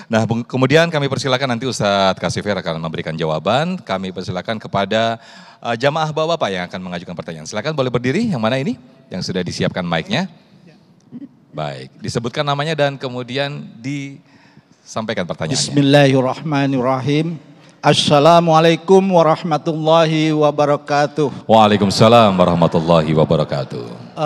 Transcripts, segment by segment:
Nah, kemudian kami persilakan nanti Ustadz Kasifir akan memberikan jawaban. Kami persilakan kepada jamaah bapak-bapak yang akan mengajukan pertanyaan. Silakan boleh berdiri, yang mana ini? Yang sudah disiapkan mic-nya. Baik, disebutkan namanya dan kemudian disampaikan pertanyaannya. Bismillahirrahmanirrahim. Assalamualaikum warahmatullahi wabarakatuh. Waalaikumsalam warahmatullahi wabarakatuh.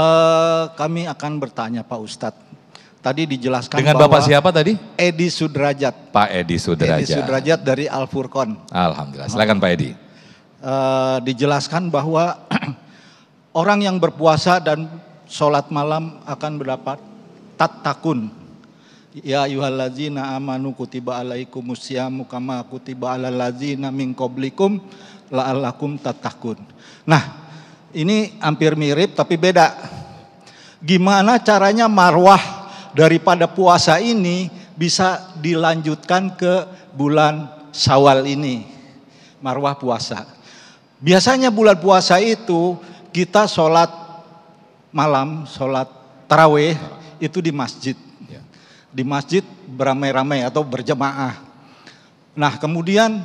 Kami akan bertanya Pak Ustadz. Tadi dijelaskan dengan bahwa Bapak siapa tadi? Edi Sudrajat. Pak Edi Sudrajat. Edi Sudrajat dari Al Furqon. Alhamdulillah. Silakan Pak Edi. Dijelaskan bahwa orang yang berpuasa dan sholat malam akan mendapat tatakun. Ya ayyuhallazina amanu kutiba alaikumusyamu kama kutiba alal ladzina min qablikum la'allakum tatakun. Nah, ini hampir mirip tapi beda. Gimana caranya marwah daripada puasa ini bisa dilanjutkan ke bulan Syawal ini, marwah puasa. Biasanya bulan puasa itu kita sholat malam, sholat tarawih itu di masjid. Di masjid beramai-ramai atau berjemaah. Nah kemudian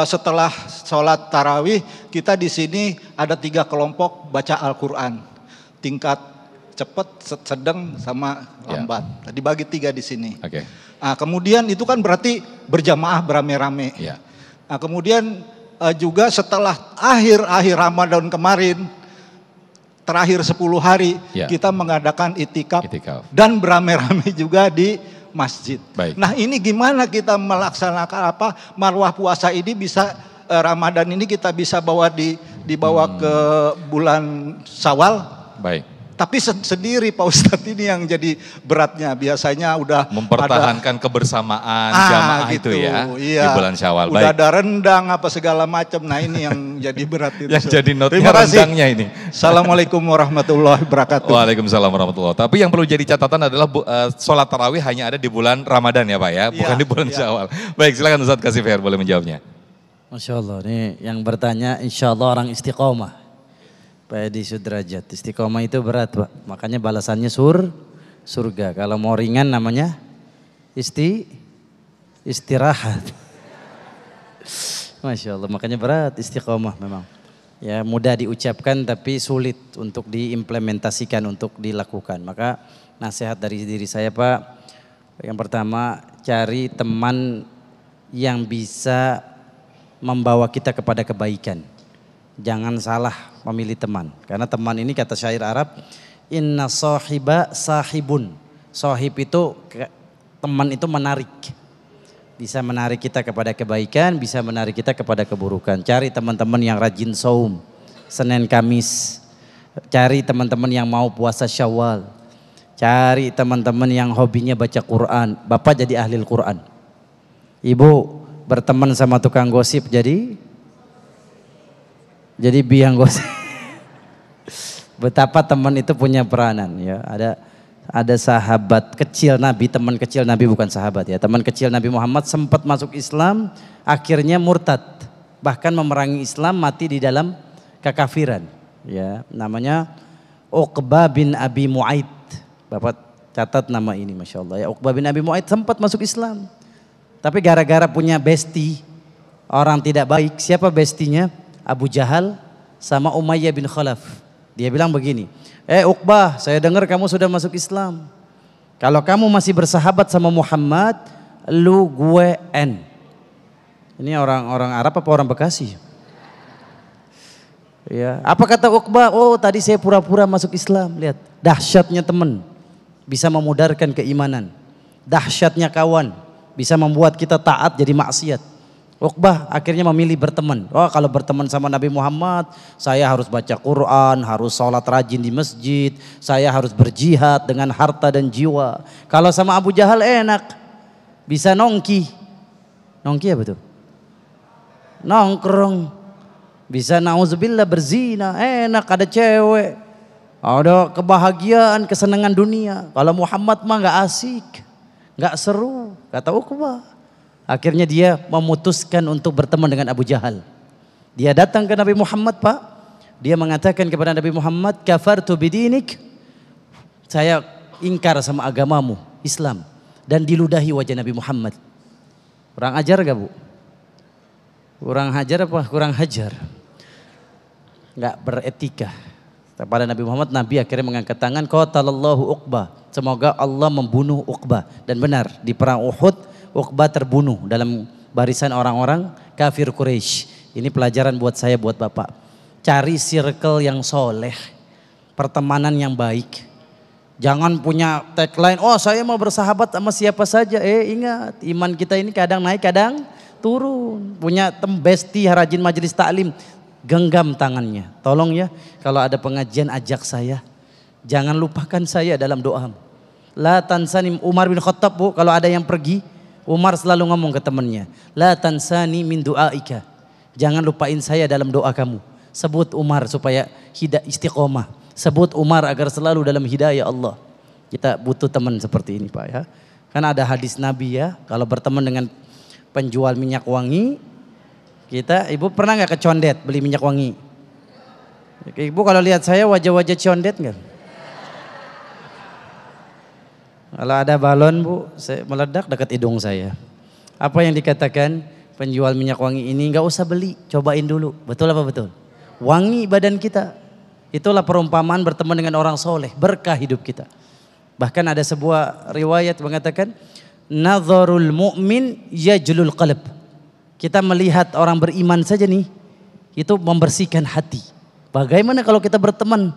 setelah sholat tarawih kita di sini ada 3 kelompok baca Al-Quran. Tingkat cepat, sedang, sama lambat. Dibagi 3 di sini. Okay. Nah, kemudian itu kan berarti berjamaah beramai-ramai. Yeah. Nah, kemudian juga setelah akhir Ramadan kemarin, terakhir 10 hari, kita mengadakan itikaf dan beramai-ramai juga di masjid. Baik. Nah, ini gimana kita melaksanakan marwah puasa ini bisa Ramadan ini kita bisa dibawa ke bulan Syawal? Baik. Tapi sendiri Pak Ustadz ini yang jadi beratnya. Biasanya udah mempertahankan kebersamaan jamaah gitu, itu ya di bulan Syawal. Udah ada rendang apa segala macam. Nah ini yang jadi berat itu. Yang jadi notnya rendangnya ini. Assalamualaikum warahmatullahi wabarakatuh. Waalaikumsalam warahmatullahi wabarakatuh. Tapi yang perlu jadi catatan adalah sholat tarawih hanya ada di bulan Ramadan ya Pak ya, bukan di bulan Syawal. Baik, silakan Ustadz Kasifir boleh menjawabnya. Masya Allah, nih yang bertanya insya Allah orang istiqomah. Pak Edi Sudrajat, istiqomah itu berat Pak, makanya balasannya surga. Kalau mau ringan namanya istirahat. Masya Allah, makanya berat istiqomah memang. Ya mudah diucapkan tapi sulit untuk diimplementasikan, untuk dilakukan. Maka nasihat dari diri saya Pak, yang pertama cari teman yang bisa membawa kita kepada kebaikan. Jangan salah memilih teman. Karena teman ini kata syair Arab, inna sahiba sahibun. Sahib itu, teman itu menarik. Bisa menarik kita kepada kebaikan, bisa menarik kita kepada keburukan. Cari teman-teman yang rajin saum, Senin Kamis. Cari teman-teman yang mau puasa Syawal. Cari teman-teman yang hobinya baca Quran. Bapak jadi ahli Quran. Ibu berteman sama tukang gosip jadi biang gosip. Betapa teman itu punya peranan ya. Ada sahabat kecil Nabi, teman kecil Nabi bukan sahabat ya. Teman kecil Nabi Muhammad sempat masuk Islam, akhirnya murtad. Bahkan memerangi Islam, mati di dalam kekafiran. Ya, namanya Uqbah bin Abi Mu'aid. Bapak catat nama ini Masya Allah ya. Uqbah bin Abi Mu'aid sempat masuk Islam. Tapi gara-gara punya bestie, orang tidak baik. Siapa bestinya? Abu Jahal sama Umayyah bin Khalaf. Dia bilang begini, Uqbah, saya dengar kamu sudah masuk Islam. Kalau kamu masih bersahabat sama Muhammad, lu gue N. Ini orang Arab apa orang Bekasi? Ya, apa kata Uqbah? Oh tadi saya pura-pura masuk Islam. Lihat, dahsyatnya teman bisa memudarkan keimanan. Dahsyatnya kawan bisa membuat kita taat jadi maksiat. Uqbah akhirnya memilih berteman. Oh kalau berteman sama Nabi Muhammad, saya harus baca Quran, harus sholat rajin di masjid, saya harus berjihad dengan harta dan jiwa. Kalau sama Abu Jahal enak, bisa nongki. Nongki apa tuh? Nongkrong. Bisa nauzubillah berzina, enak ada cewek. Ada kebahagiaan, kesenangan dunia. Kalau Muhammad mah gak asik, gak seru, kata Uqbah. Akhirnya dia memutuskan untuk berteman dengan Abu Jahal. Dia datang ke Nabi Muhammad Pak. Dia mengatakan kepada Nabi Muhammad, kafartu bidinik. Saya ingkar sama agamamu, Islam. Dan diludahi wajah Nabi Muhammad. Kurang ajar gak Bu? Kurang hajar apa kurang hajar? Enggak beretika. Kepada Nabi Muhammad, Nabi akhirnya mengangkat tangan, qatalallahu Uqbah. Semoga Allah membunuh Uqbah. Dan benar, di perang Uhud, Uqbah terbunuh dalam barisan orang-orang kafir Quraisy. Ini pelajaran buat saya, buat Bapak. Cari circle yang soleh, pertemanan yang baik. Jangan punya tagline, oh saya mau bersahabat sama siapa saja. Ingat, iman kita ini kadang naik, kadang turun. Punya bestie rajin majelis taklim, genggam tangannya. Tolong ya, kalau ada pengajian ajak saya. Jangan lupakan saya dalam doamu. La tansani, Umar bin Khattab Bu, kalau ada yang pergi, Umar selalu ngomong ke temannya, la tansani min du'aika. Jangan lupain saya dalam doa kamu. Sebut Umar supaya istiqomah. Sebut Umar agar selalu dalam hidayah Allah. Kita butuh teman seperti ini Pak ya. Karena ada hadis Nabi ya, kalau berteman dengan penjual minyak wangi, Ibu pernah nggak ke Condet beli minyak wangi? Ibu kalau lihat saya wajah-wajah Condet nggak? Kalau ada balon Bu, saya meledak dekat hidung saya. Apa yang dikatakan penjual minyak wangi ini, nggak usah beli, cobain dulu. Betul apa betul? Wangi badan kita. Itulah perumpamaan berteman dengan orang soleh, berkah hidup kita. Bahkan ada sebuah riwayat mengatakan, nadharul mu'min yajlul qalb. Kita melihat orang beriman saja nih, itu membersihkan hati. Bagaimana kalau kita berteman?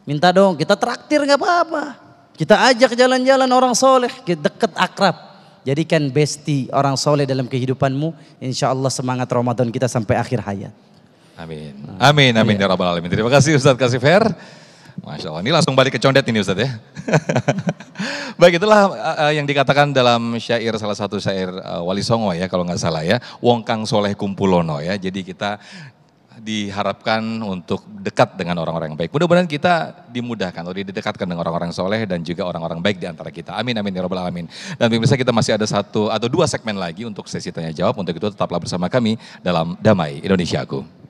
Minta dong, kita traktir nggak apa-apa. Kita ajak jalan-jalan orang soleh, dekat akrab. Jadikan bestie orang soleh dalam kehidupanmu. Insya Allah semangat Ramadan kita sampai akhir hayat. Amin. Amin, amin ya rabbal alamin. Terima kasih Ustadz Kasifer. Masya Allah, ini langsung balik ke condet ini Ustadz ya. Baik, itulah yang dikatakan dalam syair, salah satu syair Wali Songo ya kalau nggak salah ya. Wong kang soleh kumpulono ya. Jadi kita diharapkan untuk dekat dengan orang-orang yang baik. Mudah-mudahan kita dimudahkan atau didekatkan dengan orang-orang soleh dan juga orang-orang baik di antara kita. Amin, amin ya rabbal alamin. Dan pemirsa, kita masih ada 1 atau 2 segmen lagi untuk sesi tanya jawab. Untuk itu tetaplah bersama kami dalam Damai Indonesiaku.